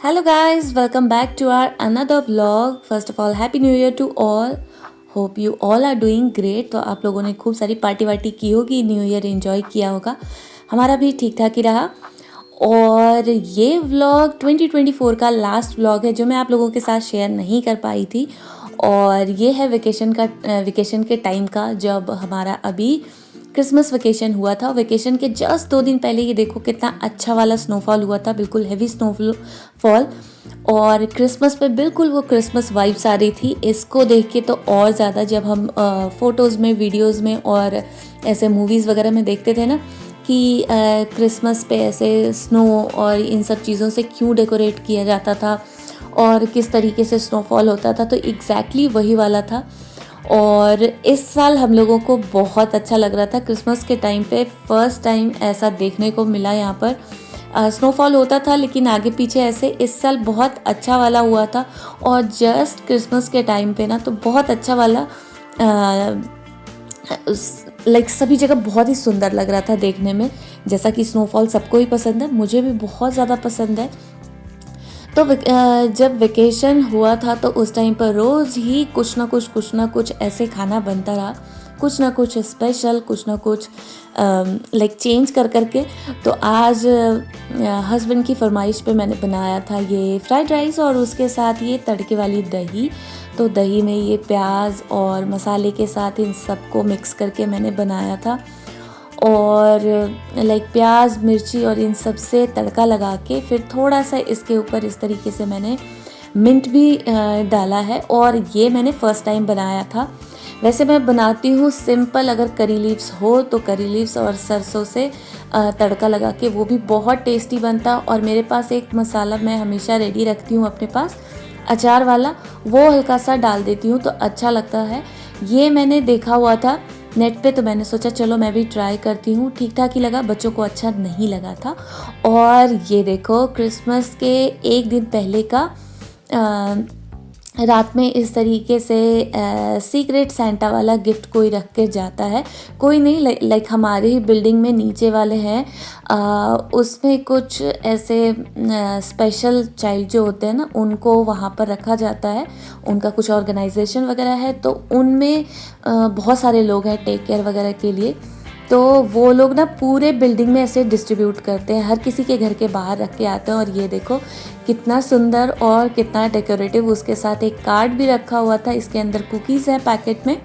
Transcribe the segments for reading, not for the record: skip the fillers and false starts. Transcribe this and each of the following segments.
Hello guys, welcome back to our another vlog. First of all, happy new year to all. Hope you all are doing great. तो आप लोगों ने खूब सारी party वार्टी की होगी, न्यू ईयर एंजॉय किया होगा. हमारा भी ठीक ठाक ही रहा. और ये व्लॉग 2024 का लास्ट व्लॉग है जो मैं आप लोगों के साथ शेयर नहीं कर पाई थी. और ये है वेकेशन के टाइम का, जब हमारा अभी क्रिसमस वेकेशन हुआ था. वेकेशन के जस्ट 2 दिन पहले ये देखो कितना अच्छा वाला स्नोफॉल हुआ था, बिल्कुल हेवी स्नोफॉल. और क्रिसमस पे बिल्कुल वो क्रिसमस वाइब्स आ रही थी. इसको देख के तो और ज़्यादा, जब हम फ़ोटोज़ में, वीडियोज़ में और ऐसे मूवीज़ वगैरह में देखते थे ना कि क्रिसमस पे ऐसे स्नो और इन सब चीज़ों से क्यों डेकोरेट किया जाता था और किस तरीके से स्नोफॉल होता था, तो एग्जैक्टली वही वाला था. और इस साल हम लोगों को बहुत अच्छा लग रहा था. क्रिसमस के टाइम पे फर्स्ट टाइम ऐसा देखने को मिला. यहाँ पर स्नोफॉल होता था लेकिन आगे पीछे ऐसे. इस साल बहुत अच्छा वाला हुआ था और जस्ट क्रिसमस के टाइम पे ना तो बहुत अच्छा वाला, लाइक सभी जगह बहुत ही सुंदर लग रहा था देखने में. जैसा कि स्नोफॉल सबको ही पसंद है, मुझे भी बहुत ज़्यादा पसंद है. तो जब वेकेशन हुआ था तो उस टाइम पर रोज़ ही कुछ ना कुछ ऐसे खाना बनता रहा, कुछ ना कुछ स्पेशल, कुछ ना कुछ लाइक चेंज कर के. तो आज हस्बैंड की फरमाइश पे मैंने बनाया था ये फ्राइड राइस और उसके साथ ये तड़के वाली दही. तो दही में ये प्याज और मसाले के साथ इन सबको मिक्स करके मैंने बनाया था. और लाइक प्याज, मिर्ची और इन सब से तड़का लगा के फिर थोड़ा सा इसके ऊपर इस तरीके से मैंने मिंट भी डाला है. और ये मैंने फ़र्स्ट टाइम बनाया था. वैसे मैं बनाती हूँ सिंपल, अगर करी लीव्स हो तो करी लीव्स और सरसों से तड़का लगा के, वो भी बहुत टेस्टी बनता. और मेरे पास एक मसाला मैं हमेशा रेडी रखती हूँ अपने पास, अचार वाला, वो हल्का सा डाल देती हूँ तो अच्छा लगता है. ये मैंने देखा हुआ था नेट पे, तो मैंने सोचा चलो मैं भी ट्राई करती हूँ. ठीक ठाक ही लगा, बच्चों को अच्छा नहीं लगा था. और ये देखो क्रिसमस के एक दिन पहले का रात में इस तरीके से सीक्रेट सेंटा वाला गिफ्ट कोई रख के जाता है. कोई नहीं, लाइक हमारे ही बिल्डिंग में नीचे वाले हैं, उसमें कुछ ऐसे स्पेशल चाइल्ड जो होते हैं ना, उनको वहाँ पर रखा जाता है. उनका कुछ ऑर्गेनाइजेशन वगैरह है, तो उनमें बहुत सारे लोग हैं टेक केयर वगैरह के लिए. तो वो लोग ना पूरे बिल्डिंग में ऐसे डिस्ट्रीब्यूट करते हैं, हर किसी के घर के बाहर रख के आते हैं. और ये देखो कितना सुंदर और कितना डेकोरेटिव. उसके साथ एक कार्ड भी रखा हुआ था, इसके अंदर कुकीज़ है पैकेट में.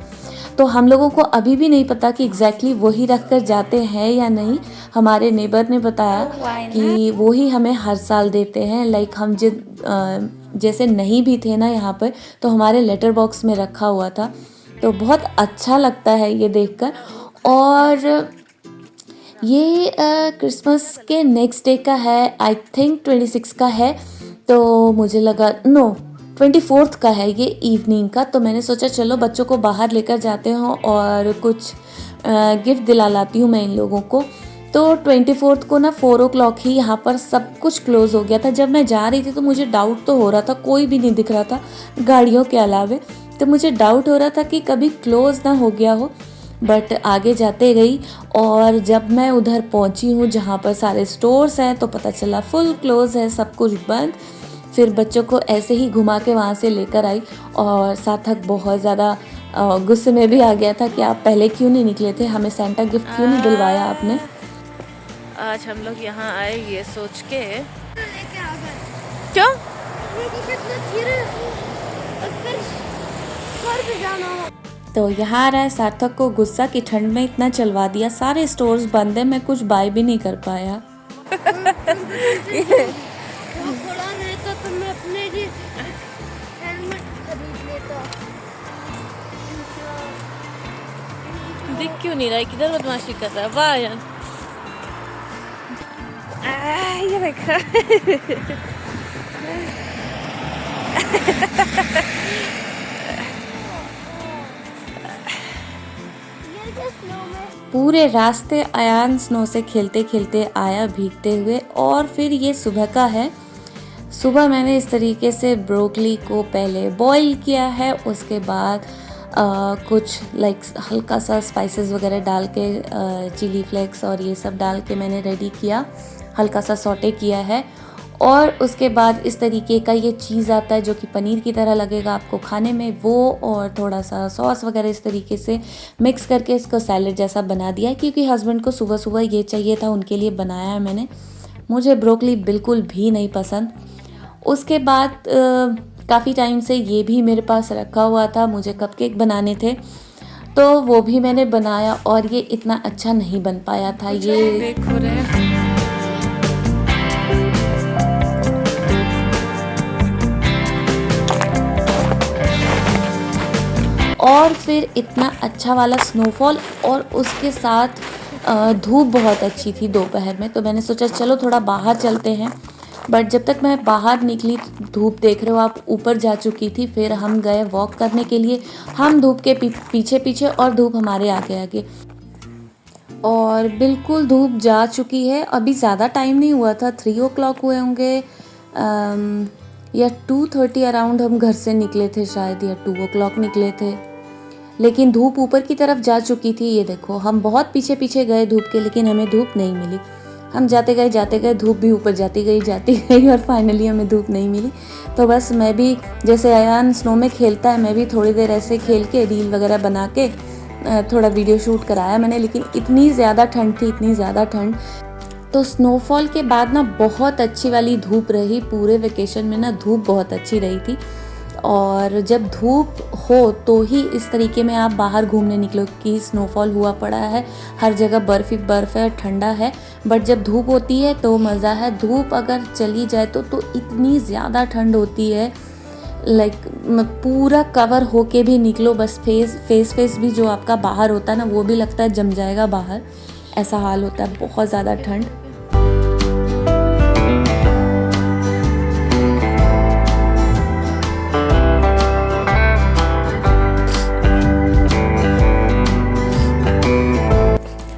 तो हम लोगों को अभी भी नहीं पता कि एग्जैक्टली वही रख कर जाते हैं या नहीं. हमारे नेबर ने बताया कि वो ही हमें हर साल देते हैं. लाइक हम जैसे नहीं भी थे ना यहाँ पर, तो हमारे लेटर बॉक्स में रखा हुआ था. तो बहुत अच्छा लगता है ये देखकर. और ये क्रिसमस के नेक्स्ट डे का है, आई थिंक 26 का है. तो मुझे लगा 24 का है ये इवनिंग का. तो मैंने सोचा चलो बच्चों को बाहर लेकर जाते हैं और कुछ गिफ्ट दिला लाती हूँ मैं इन लोगों को. तो 24 को ना 4 o'clock ही यहाँ पर सब कुछ क्लोज़ हो गया था. जब मैं जा रही थी तो मुझे डाउट तो हो रहा था, कोई भी नहीं दिख रहा था गाड़ियों के अलावे. तो मुझे डाउट हो रहा था कि कभी क्लोज़ ना हो गया हो. बट आगे जाते गई और जब मैं उधर पहुंची हूँ जहाँ पर सारे स्टोर्स हैं, तो पता चला फुल क्लोज़ है, सब कुछ बंद. फिर बच्चों को ऐसे ही घुमा के वहाँ से लेकर आई. और सार्थक बहुत ज़्यादा गुस्से में भी आ गया था कि आप पहले क्यों नहीं निकले थे, हमें सेंटा गिफ्ट क्यों नहीं दिलवाया आपने. आज हम लोग यहाँ आए ये सोच के. क्यों? तो यहाँ आ रहा है सार्थक को गुस्सा कि ठंड में इतना चलवा दिया, सारे स्टोर्स बंद है, मैं कुछ बाय भी नहीं कर पाया. दिख क्यों नहीं रहा है, किधर बदमाशी कर रहा है. वाह यार, ये देखा. पूरे रास्ते अयान स्नो से खेलते खेलते आया भीगते हुए. और फिर ये सुबह का है. सुबह मैंने इस तरीके से ब्रोकली को पहले बॉईल किया है, उसके बाद कुछ लाइक हल्का सा स्पाइसेस वगैरह डाल के चिली फ्लेक्स और ये सब डाल के मैंने रेडी किया, हल्का सा सौटे किया है। और उसके बाद इस तरीके का ये चीज़ आता है जो कि पनीर की तरह लगेगा आपको खाने में, वो और थोड़ा सा सॉस वगैरह इस तरीके से मिक्स करके इसको सैलेड जैसा बना दिया है, क्योंकि हस्बैंड को सुबह सुबह ये चाहिए था, उनके लिए बनाया है मैंने। मुझे ब्रोकली बिल्कुल भी नहीं पसंद। उसके बाद काफ़ी टाइम से ये भी मेरे पास रखा हुआ था, मुझे कपकेक बनाने थे तो वो भी मैंने बनाया और ये इतना अच्छा नहीं बन पाया था। ये बेक हो रहे हैं। और फिर इतना अच्छा वाला स्नोफॉल और उसके साथ धूप बहुत अच्छी थी दोपहर में, तो मैंने सोचा चलो थोड़ा बाहर चलते हैं। बट जब तक मैं बाहर निकली धूप देख रहे हो आप ऊपर जा चुकी थी। फिर हम गए वॉक करने के लिए, हम धूप के पीछे पीछे और धूप हमारे आगे आगे, और बिल्कुल धूप जा चुकी है। अभी ज़्यादा टाइम नहीं हुआ था, 3 o'clock हुए होंगे या 2:30 अराउंड हम घर से निकले थे शायद, या 2 o'clock निकले थे। लेकिन धूप ऊपर की तरफ जा चुकी थी। ये देखो हम बहुत पीछे पीछे गए धूप के, लेकिन हमें धूप नहीं मिली। हम जाते गए धूप भी ऊपर जाती गई और फाइनली हमें धूप नहीं मिली। तो बस मैं भी, जैसे अयान स्नो में खेलता है, मैं भी थोड़ी देर ऐसे खेल के रील वगैरह बना के थोड़ा वीडियो शूट कराया मैंने। लेकिन इतनी ज़्यादा ठंड थी, इतनी ज़्यादा ठंड। तो स्नोफॉल के बाद ना बहुत अच्छी वाली धूप रही, पूरे वेकेशन में ना धूप बहुत अच्छी रही थी। और जब धूप हो तो ही इस तरीके में आप बाहर घूमने निकलो कि स्नोफॉल हुआ पड़ा है, हर जगह बर्फ़ ही बर्फ़ है, ठंडा है। बट जब धूप होती है तो मज़ा है। धूप अगर चली जाए तो इतनी ज़्यादा ठंड होती है, लाइक पूरा कवर होके भी निकलो, बस फेस भी जो आपका बाहर होता है ना वो भी लगता है जम जाएगा बाहर, ऐसा हाल होता है, बहुत ज़्यादा ठंड।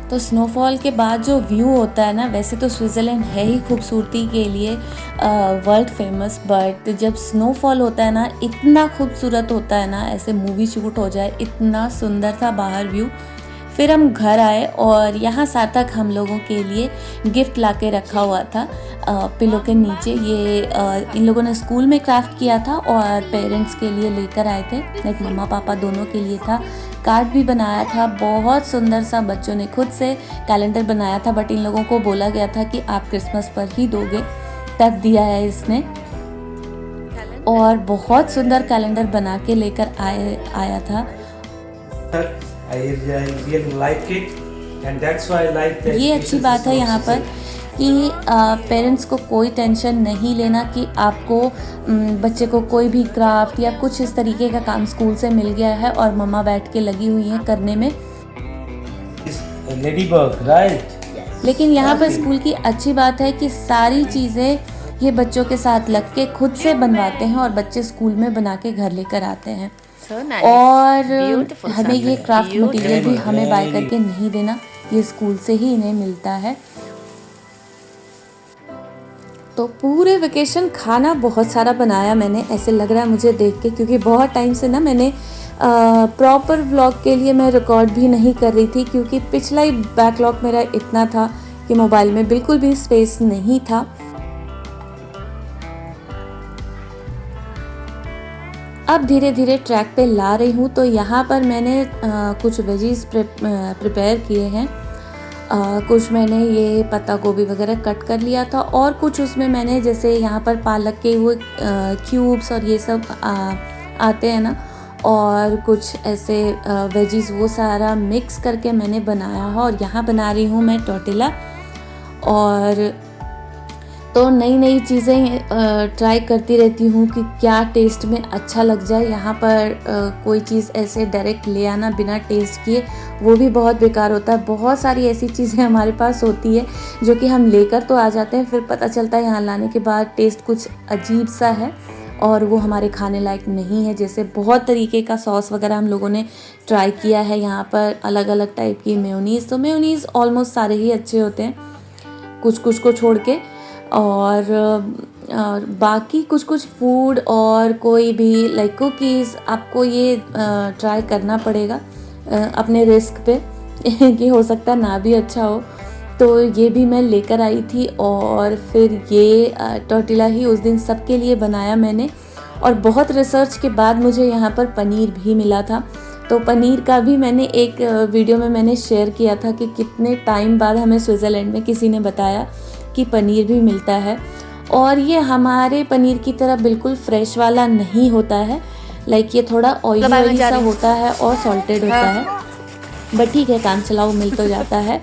तो स्नोफॉल के बाद जो व्यू होता है ना, वैसे तो स्विट्ज़रलैंड है ही खूबसूरती के लिए वर्ल्ड फेमस, बट जब स्नोफॉल होता है ना इतना खूबसूरत होता है ना, ऐसे मूवी शूट हो जाए, इतना सुंदर था बाहर व्यू। फिर हम घर आए और यहाँ सार्थक हम लोगों के लिए गिफ्ट ला के रखा हुआ था पिलो के नीचे। ये इन लोगों ने स्कूल में क्राफ्ट किया था और पेरेंट्स के लिए लेकर आए थे, लाइक मम्मा पापा दोनों के लिए था। कार्ड भी बनाया था बहुत सुंदर सा, बच्चों ने खुद से कैलेंडर बनाया था, बट इन लोगों को बोला गया था कि आप क्रिसमस पर ही दोगे, तब दिया है इसने। और बहुत सुंदर कैलेंडर बना के लेकर आया था। I really like it, and that's why I like that. ये अच्छी बात है यहाँ पर कि पेरेंट्स को कोई टेंशन नहीं लेना कि आपको बच्चे को कोई भी क्राफ्ट या कुछ इस तरीके का काम स्कूल से मिल गया है और मम्मा बैठ के लगी हुई हैं करने में। Ladybug, right? लेकिन यहाँ पर स्कूल की अच्छी बात है कि सारी चीज़ें ये बच्चों के साथ लग के खुद से बनवाते हैं और बच्चे स्कूल में बना के घर लेकर आते हैं। So nice. और Beautiful हमें ये sunset. क्राफ्ट मटेरियल भी Beautiful. हमें बाय करके नहीं देना, ये स्कूल से ही इन्हें मिलता है। तो पूरे वेकेशन खाना बहुत सारा बनाया मैंने, ऐसे लग रहा है मुझे देख के, क्योंकि बहुत टाइम से ना मैंने प्रॉपर व्लॉग के लिए मैं रिकॉर्ड भी नहीं कर रही थी, क्योंकि पिछला ही बैकलॉग मेरा इतना था कि मोबाइल में बिल्कुल भी स्पेस नहीं था। अब धीरे धीरे ट्रैक पे ला रही हूँ। तो यहाँ पर मैंने कुछ वेजीज प्रिपेयर किए हैं। कुछ मैंने ये पत्ता गोभी वगैरह कट कर लिया था, और कुछ उसमें मैंने जैसे यहाँ पर पालक के वो क्यूब्स और ये सब आते हैं ना, और कुछ ऐसे वेजीज, वो सारा मिक्स करके मैंने बनाया है। और यहाँ बना रही हूँ मैं टोर्टिला। और तो नई नई चीज़ें ट्राई करती रहती हूँ कि क्या टेस्ट में अच्छा लग जाए। यहाँ पर कोई चीज़ ऐसे डायरेक्ट ले आना बिना टेस्ट किए वो भी बहुत बेकार होता है। बहुत सारी ऐसी चीज़ें हमारे पास होती है जो कि हम लेकर तो आ जाते हैं, फिर पता चलता है यहाँ लाने के बाद टेस्ट कुछ अजीब सा है और वो हमारे खाने लायक नहीं है। जैसे बहुत तरीके का सॉस वगैरह हम लोगों ने ट्राई किया है यहाँ पर, अलग अलग टाइप की मेयोनीज़। तो मेयोनीज़ ऑलमोस्ट सारे ही अच्छे होते हैं, कुछ कुछ को छोड़ के। और और बाकी कुछ कुछ फूड और कोई भी लाइक कुकीज़ आपको ये ट्राई करना पड़ेगा अपने रिस्क पे कि हो सकता है ना भी अच्छा हो। तो ये भी मैं लेकर आई थी और फिर ये टॉर्टिला ही उस दिन सबके लिए बनाया मैंने। और बहुत रिसर्च के बाद मुझे यहाँ पर पनीर भी मिला था, तो पनीर का भी मैंने एक वीडियो में मैंने शेयर किया था कि कितने टाइम बाद हमें स्विट्ज़रलैंड में किसी ने बताया कि पनीर भी मिलता है। और ये हमारे पनीर की तरह बिल्कुल फ्रेश वाला नहीं होता है, लाइक ये थोड़ा ऑयली सा होता है और सॉल्टेड होता है, बट ठीक है, काम चलाओ मिल तो जाता है।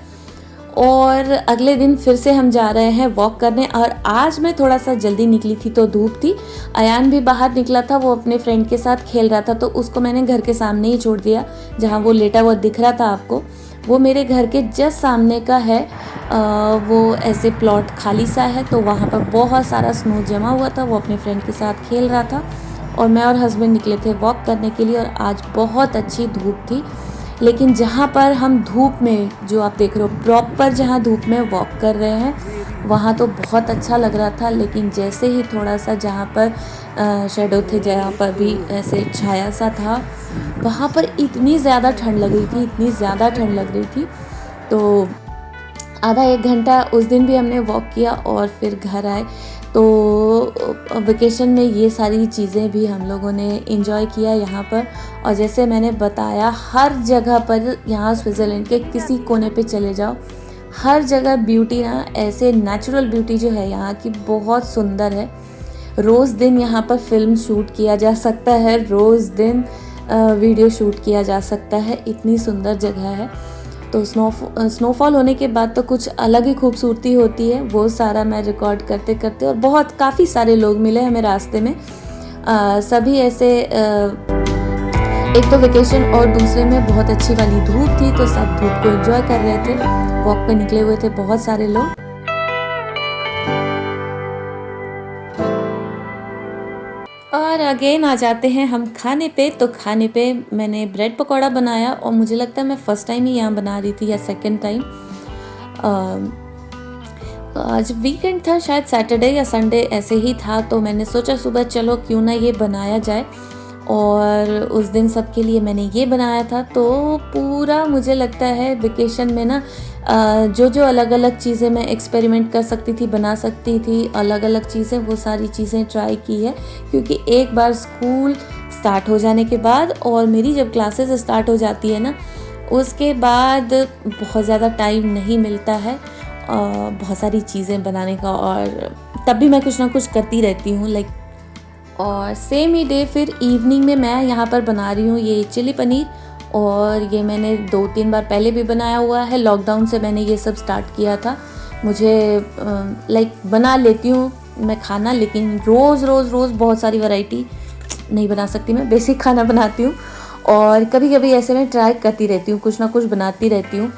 और अगले दिन फिर से हम जा रहे हैं वॉक करने, और आज मैं थोड़ा सा जल्दी निकली थी तो धूप थी। अयान भी बाहर निकला था, वो अपने फ्रेंड के साथ खेल रहा था, तो उसको मैंने घर के सामने ही छोड़ दिया जहाँ वो लेटा हुआ दिख रहा था आपको। वो मेरे घर के जस्ट सामने का है, वो ऐसे प्लॉट खाली सा है, तो वहाँ पर बहुत सारा स्नो जमा हुआ था। वो अपने फ्रेंड के साथ खेल रहा था और मैं और हस्बैंड निकले थे वॉक करने के लिए। और आज बहुत अच्छी धूप थी, लेकिन जहाँ पर हम धूप में, जो आप देख रहे हो प्रॉपर जहाँ धूप में वॉक कर रहे हैं, वहाँ तो बहुत अच्छा लग रहा था। लेकिन जैसे ही थोड़ा सा जहाँ पर शेडो थे, जहाँ पर भी ऐसे छाया सा था, वहाँ पर इतनी ज़्यादा ठंड लग रही थी, इतनी ज़्यादा ठंड लग रही थी। तो आधा एक घंटा उस दिन भी हमने वॉक किया और फिर घर आए। तो वेकेशन में ये सारी चीज़ें भी हम लोगों ने एंजॉय किया यहाँ पर। और जैसे मैंने बताया, हर जगह पर यहाँ स्विट्ज़रलैंड के किसी कोने पे चले जाओ, हर जगह ब्यूटी ना, ऐसे नेचुरल ब्यूटी जो है यहाँ की बहुत सुंदर है। रोज़ दिन यहाँ पर फिल्म शूट किया जा सकता है, रोज़ दिन वीडियो शूट किया जा सकता है, इतनी सुंदर जगह है। तो स्नोफॉल होने के बाद तो कुछ अलग ही खूबसूरती होती है। वो सारा मैं रिकॉर्ड करते करते, और काफ़ी सारे लोग मिले हमें रास्ते में, सभी ऐसे एक तो वेकेशन और दूसरे में बहुत अच्छी वाली धूप थी, तो सब धूप को एंजॉय कर रहे थे, वॉक पे निकले हुए थे बहुत सारे लोग। और अगेन आ जाते हैं हम खाने पे। तो खाने पे मैंने ब्रेड पकौड़ा बनाया, और मुझे लगता है मैं फ़र्स्ट टाइम ही यहाँ बना रही थी या सेकंड टाइम। आज वीकेंड था, शायद सैटरडे या संडे ऐसे ही था, तो मैंने सोचा सुबह चलो क्यों ना ये बनाया जाए। और उस दिन सबके लिए मैंने ये बनाया था। तो पूरा मुझे लगता है वेकेशन में ना जो जो अलग अलग चीज़ें मैं एक्सपेरिमेंट कर सकती थी, बना सकती थी अलग अलग चीज़ें, वो सारी चीज़ें ट्राई की है। क्योंकि एक बार स्कूल स्टार्ट हो जाने के बाद, और मेरी जब क्लासेस स्टार्ट हो जाती है ना, उसके बाद बहुत ज़्यादा टाइम नहीं मिलता है बहुत सारी चीज़ें बनाने का। और तब भी मैं कुछ ना कुछ करती रहती हूँ लाइक। और सेम ही डे फिर इवनिंग में मैं यहाँ पर बना रही हूँ ये चिली पनीर, और ये मैंने 2-3 बार पहले भी बनाया हुआ है। लॉकडाउन से मैंने ये सब स्टार्ट किया था। मुझे लाइक बना लेती हूँ मैं खाना, लेकिन रोज़ बहुत सारी वैरायटी नहीं बना सकती। मैं बेसिक खाना बनाती हूँ, और कभी कभी ऐसे में ट्राई करती रहती हूँ, कुछ ना कुछ बनाती रहती हूँ।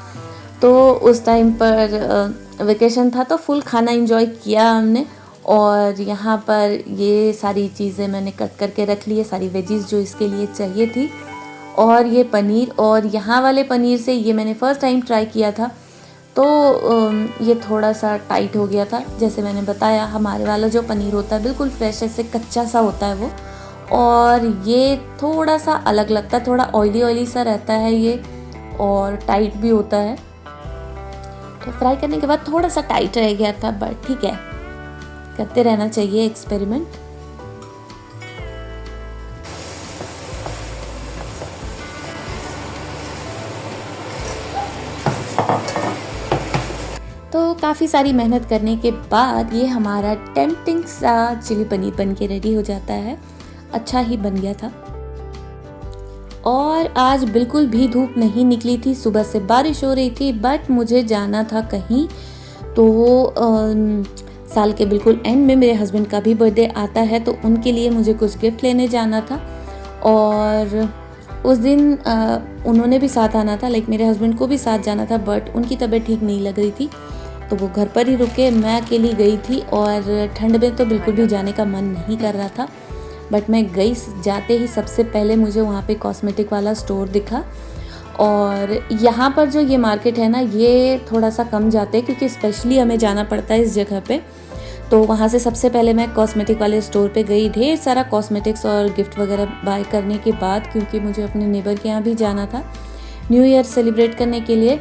तो उस टाइम पर वेकेशन था, तो फुल खाना एंजॉय किया हमने। और यहाँ पर ये सारी चीज़ें मैंने कट करके रख ली है, सारी वेजीज जो इसके लिए चाहिए थी। और ये पनीर, और यहाँ वाले पनीर से ये मैंने फ़र्स्ट टाइम ट्राई किया था, तो ये थोड़ा सा टाइट हो गया था। जैसे मैंने बताया, हमारे वाला जो पनीर होता है बिल्कुल फ्रेश, ऐसे कच्चा सा होता है वो, और ये थोड़ा सा अलग लगता है, थोड़ा ऑयली सा रहता है ये, और टाइट भी होता है। तो फ्राई करने के बाद थोड़ा सा टाइट रह गया था, बट ठीक है, करते रहना चाहिए एक्सपेरिमेंट। तो काफ़ी सारी मेहनत करने के बाद ये हमारा टेम्पटिंग सा चिली पनीर बन के रेडी हो जाता है। अच्छा ही बन गया था। और आज बिल्कुल भी धूप नहीं निकली थी, सुबह से बारिश हो रही थी, बट मुझे जाना था कहीं। तो साल के बिल्कुल एंड में मेरे हस्बैंड का भी बर्थडे आता है, तो उनके लिए मुझे कुछ गिफ्ट लेने जाना था। और उस दिन उन्होंने भी साथ आना था, लाइक मेरे हस्बैंड को भी साथ जाना था, बट उनकी तबीयत ठीक नहीं लग रही थी, तो वो घर पर ही रुके। मैं अकेली गई थी, और ठंड में तो बिल्कुल भी जाने का मन नहीं कर रहा था, बट मैं गई। जाते ही सबसे पहले मुझे वहाँ पे कॉस्मेटिक वाला स्टोर दिखा। और यहाँ पर जो ये मार्केट है ना, ये थोड़ा सा कम जाते हैं, क्योंकि स्पेशली हमें जाना पड़ता है इस जगह पे। तो वहाँ से सबसे पहले मैं कॉस्मेटिक वाले स्टोर पे गई, ढेर सारा कॉस्मेटिक्स और गिफ्ट वगैरह बाय करने के बाद, क्योंकि मुझे अपने नेबर के यहाँ भी जाना था न्यू ईयर सेलिब्रेट करने के लिए,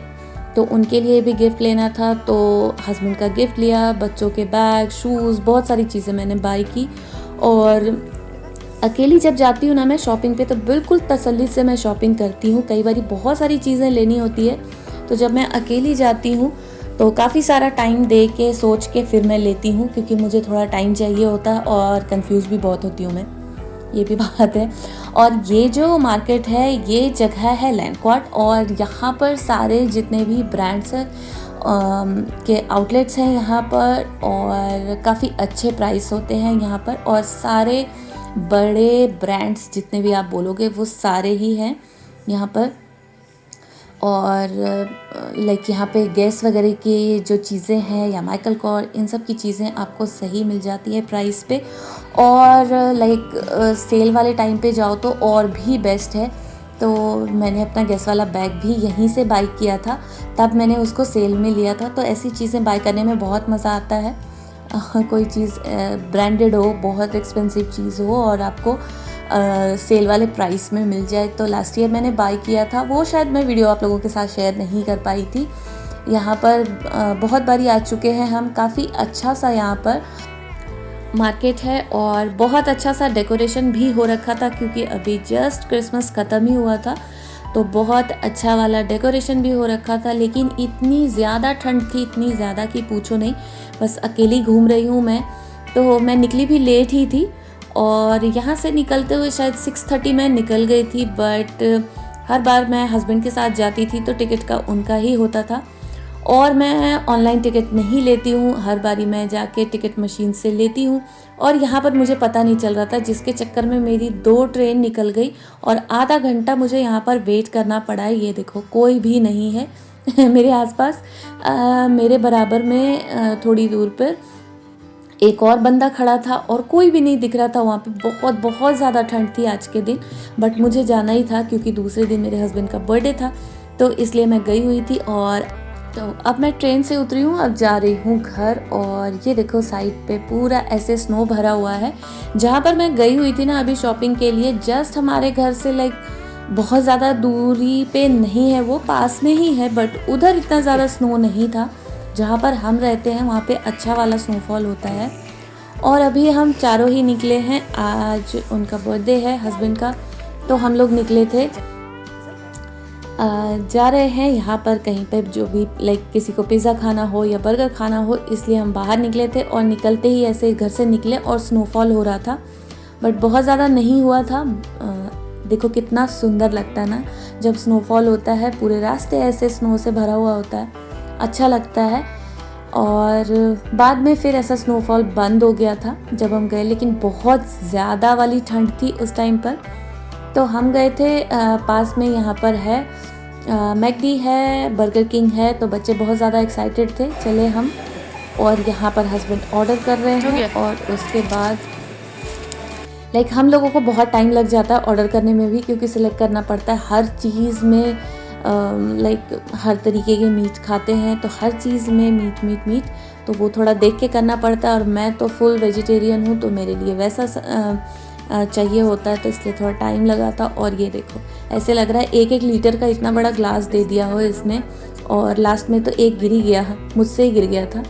तो उनके लिए भी गिफ्ट लेना था। तो हस्बैंड का गिफ्ट लिया, बच्चों के बैग, शूज़, बहुत सारी चीज़ें मैंने बाय की। और अकेली जब जाती हूँ ना मैं शॉपिंग पे, तो बिल्कुल तसल्ली से मैं शॉपिंग करती हूँ। कई बार बहुत सारी चीज़ें लेनी होती है, तो जब मैं अकेली जाती हूँ तो काफ़ी सारा टाइम दे के सोच के फिर मैं लेती हूँ, क्योंकि मुझे थोड़ा टाइम चाहिए होता है और कंफ्यूज भी बहुत होती हूँ मैं, ये भी बात है। और ये जो मार्केट है, ये जगह है लैंडक्वार्ट, और यहाँ पर सारे जितने भी ब्रांड्स के आउटलेट्स हैं यहाँ पर, और काफ़ी अच्छे प्राइस होते हैं यहाँ पर, और सारे बड़े ब्रांड्स जितने भी आप बोलोगे वो सारे ही हैं यहाँ पर। और लाइक यहाँ पे गैस वगैरह की जो चीज़ें हैं या माइकल कॉर, इन सब की चीज़ें आपको सही मिल जाती है प्राइस पे। और लाइक सेल वाले टाइम पे जाओ तो और भी बेस्ट है। तो मैंने अपना गैस वाला बैग भी यहीं से बाय किया था, तब मैंने उसको सेल में लिया था। तो ऐसी चीज़ें बाय करने में बहुत मज़ा आता है। कोई चीज़ ब्रांडेड हो, बहुत एक्सपेंसिव चीज़ हो और आपको सेल वाले प्राइस में मिल जाए। तो लास्ट ईयर मैंने बाय किया था, वो शायद मैं वीडियो आप लोगों के साथ शेयर नहीं कर पाई थी। यहाँ पर बहुत बारी आ चुके हैं हम, काफ़ी अच्छा सा यहाँ पर मार्केट है और बहुत अच्छा सा डेकोरेशन भी हो रखा था, क्योंकि अभी जस्ट क्रिसमस ख़त्म ही हुआ था, तो बहुत अच्छा वाला डेकोरेशन भी हो रखा था। लेकिन इतनी ज़्यादा ठंड थी, इतनी ज़्यादा कि पूछो नहीं। बस अकेली घूम रही हूँ मैं, तो मैं निकली भी लेट ही थी, और यहाँ से निकलते हुए शायद 6:30 में निकल गई थी। बट हर बार मैं हस्बैंड के साथ जाती थी तो टिकट का उनका ही होता था, और मैं ऑनलाइन टिकट नहीं लेती हूँ, हर बारी मैं जाके टिकट मशीन से लेती हूँ। और यहाँ पर मुझे पता नहीं चल रहा था, जिसके चक्कर में मेरी 2 ट्रेन निकल गई और आधा घंटा मुझे यहाँ पर वेट करना पड़ा है। ये देखो कोई भी नहीं है मेरे आसपास। मेरे बराबर में थोड़ी दूर पर एक और बंदा खड़ा था और कोई भी नहीं दिख रहा था वहाँ पे। बहुत बहुत ज़्यादा ठंड थी आज के दिन, बट मुझे जाना ही था क्योंकि दूसरे दिन मेरे हस्बैंड का बर्थडे था, तो इसलिए मैं गई हुई थी। और तो अब मैं ट्रेन से उतरी हूँ, अब जा रही हूँ घर। और ये देखो साइड पे पूरा ऐसे स्नो भरा हुआ है। जहाँ पर मैं गई हुई थी ना अभी शॉपिंग के लिए, जस्ट हमारे घर से लाइक बहुत ज़्यादा दूरी पे नहीं है, वो पास में ही है, बट उधर इतना ज़्यादा स्नो नहीं था। जहाँ पर हम रहते हैं वहाँ पे अच्छा वाला स्नोफॉल होता है। और अभी हम चारों ही निकले हैं, आज उनका बर्थडे है हस्बैंड का, तो हम लोग निकले थे। जा रहे हैं यहाँ पर कहीं पे जो भी लाइक किसी को पिज़्ज़ा खाना हो या बर्गर खाना हो, इसलिए हम बाहर निकले थे। और निकलते ही ऐसे घर से निकले और स्नोफॉल हो रहा था, बट बहुत ज़्यादा नहीं हुआ था। देखो कितना सुंदर लगता है ना जब स्नोफॉल होता है, पूरे रास्ते ऐसे स्नो से भरा हुआ होता है, अच्छा लगता है। और बाद में फिर ऐसा स्नोफॉल बंद हो गया था जब हम गए, लेकिन बहुत ज़्यादा वाली ठंड थी उस टाइम पर। तो हम गए थे पास में यहाँ पर है मैकडी है, बर्गर किंग है, तो बच्चे बहुत ज़्यादा एक्साइटेड थे, चले हम। और यहाँ पर हस्बैंड ऑर्डर कर रहे हैं, और उसके बाद लाइक हम लोगों को बहुत टाइम लग जाता है ऑर्डर करने में भी, क्योंकि सिलेक्ट करना पड़ता है हर चीज़ में। लाइक हर तरीके के मीट खाते हैं, तो हर चीज़ में मीट, तो वो थोड़ा देख के करना पड़ता है। और मैं तो फुल वेजिटेरियन हूँ, तो मेरे लिए वैसा चाहिए होता है, तो इसलिए थोड़ा टाइम लगा था। और ये देखो ऐसे लग रहा है 1-1 लीटर का इतना बड़ा ग्लास दे दिया हो इसने, और लास्ट में तो एक गिर ही गया, मुझसे ही गिर गया था।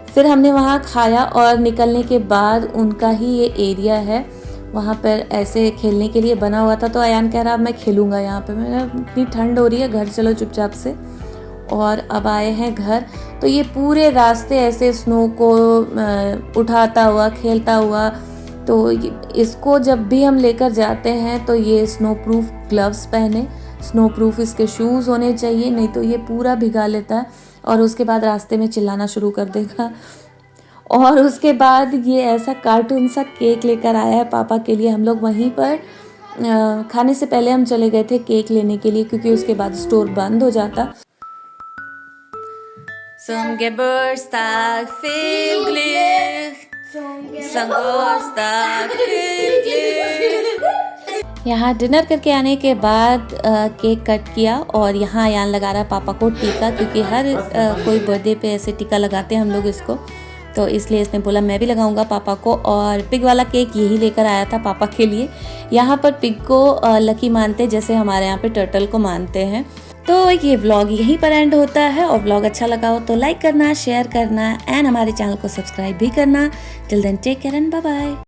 फिर हमने वहाँ खाया और निकलने के बाद उनका ही ये एरिया है, वहाँ पर ऐसे खेलने के लिए बना हुआ था। तो अयान कह रहा मैं खेलूँगा यहाँ पे। मैं इतनी ठंड हो रही है, घर चलो चुपचाप से। और अब आए हैं घर, तो ये पूरे रास्ते ऐसे स्नो को उठाता हुआ खेलता हुआ। तो इसको जब भी हम लेकर जाते हैं तो ये स्नो प्रूफ ग्लव्स पहने, स्नो प्रूफ इसके शूज़ होने चाहिए, नहीं तो ये पूरा भिगा लेता है और उसके बाद रास्ते में चिल्लाना शुरू कर देगा। और उसके बाद ये ऐसा कार्टून सा केक लेकर आया है पापा के लिए। हम लोग वहीं पर खाने से पहले हम चले गए थे केक लेने के लिए, क्योंकि उसके बाद स्टोर बंद हो जाता। Zum Geburtstag viel Glück, zum Geburtstag viel Glück। यहाँ डिनर करके आने के बाद केक कट किया, और यहाँ अयान लगा रहा पापा को टीका, क्योंकि हर कोई बर्थडे पे ऐसे टीका लगाते हैं हम लोग इसको। तो इसलिए इसने बोला मैं भी लगाऊंगा पापा को, और पिग वाला केक यही लेकर आया था पापा के लिए। यहाँ पर पिग को लकी मानते जैसे हमारे यहाँ पे टर्टल को मानते हैं। तो ये व्लॉग यहीं पर एंड होता है, और व्लॉग अच्छा लगा हो तो लाइक करना, शेयर करना एंड हमारे चैनल को सब्सक्राइब भी करना। Till then take care and bye bye.